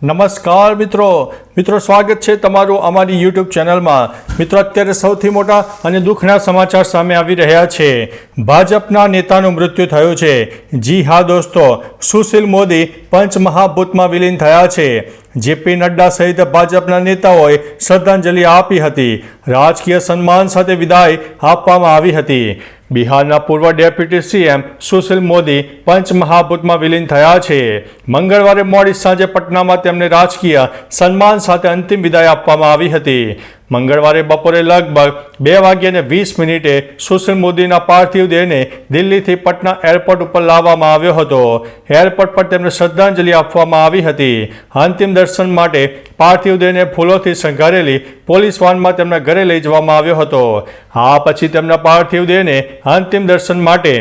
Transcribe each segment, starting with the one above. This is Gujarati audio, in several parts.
નમસ્કાર મિત્રો સ્વાગત છે તમારું અમારી યુટ્યુબ ચેનલમાં। મિત્રો અત્યારે સૌથી મોટા અને દુઃખના સમાચાર સામે આવી રહ્યા છે। ભાજપના નેતાનું મૃત્યુ થયું છે। જી હા દોસ્તો, સુશીલ મોદી પંચમહાભૂતમાં વિલીન થયા છે। જેપી નડ્ડા સહિત ભાજપના નેતાઓએ શ્રદ્ધાંજલિ આપી હતી। રાજકીય સન્માન સાથે વિદાય આપવામાં આવી હતી। બિહારના પૂર્વ ડેપ્યુટી સીએમ સુશીલ મોદી પંચમહાભૂતમાં વિલીન થયા છે। મંગળવારે મોડી સાંજે પટનામાં તેમને રાજકીય સન્માન સાથે અંતિમ વિદાય આપવામાં આવી હતી। મંગળવારે બપોરે લગભગ 2:20 સુશીલ મોદીના પાર્થિવ દેહને દિલ્હીથી પટના એરપોર્ટ ઉપર લાવવામાં આવ્યો હતો। એરપોર્ટ પર તેમને શ્રદ્ધાંજલિ આપવામાં આવી હતી। અંતિમ દર્શન માટે પાર્થિવ દેહને ફૂલોથી શણગારેલી પોલીસ વાનમાં તેમના ઘરે લઈ જવામાં આવ્યો હતો। આ પછી તેમના પાર્થિવ દેહને અંતિમ દર્શન માટે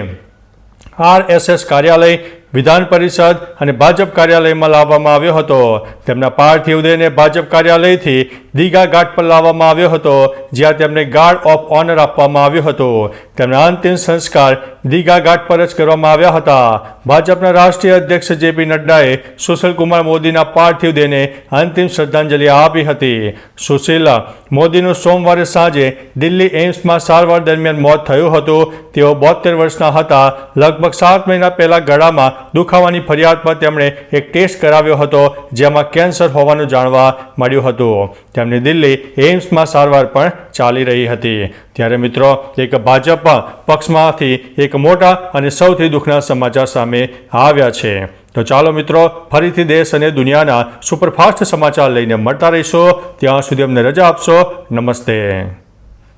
RSS કાર્યાલય, વિધાન પરિષદ અને ભાજપ કાર્યાલયમાં લાવવામાં આવ્યો હતો। તેમના પાર્થિવ દેહને ભાજપ કાર્યાલયથી દીઘા ઘાટ પર લાવવામાં આવ્યો હતો, જ્યાં તેમને ગાર્ડ ઓફ ઓનર આપવામાં આવ્યો હતો। તેમના અંતિમ સંસ્કાર દીઘા ઘાટ પર જ કરવામાં આવ્યા હતા। ભાજપના રાષ્ટ્રીય અધ્યક્ષ જેપી નડ્ડાએ સુશીલ કુમાર મોદીના પાર્થિવ દેહને અંતિમ શ્રદ્ધાંજલિ આપી હતી। સુશીલ મોદીનું સોમવારે સાંજે દિલ્હી એમ્સમાં સારવાર દરમિયાન મોત થયું હતું। તેઓ 72 વર્ષના હતા। લગભગ 7 મહિના પહેલા ગળામાં દુખાવાની ફરિયાદ પર તેમણે એક ટેસ્ટ કરાવ્યો હતો, જેમાં કેન્સર હોવાનું જાણવા મળ્યું હતું। તેમની દિલ્હી એમ્સમાં સારવાર પણ ચાલી રહી હતી। ત્યારે મિત્રો, એક ભાજપ પક્ષમાંથી એક મોટા અને સૌથી દુઃખના સમાચાર સામે આવ્યા છે। તો ચાલો મિત્રો, ફરીથી દેશ અને દુનિયાના સુપરફાસ્ટ સમાચાર લઈને મળતા રહીશો। ત્યાં સુધી અમને રજા આપશો। નમસ્તે।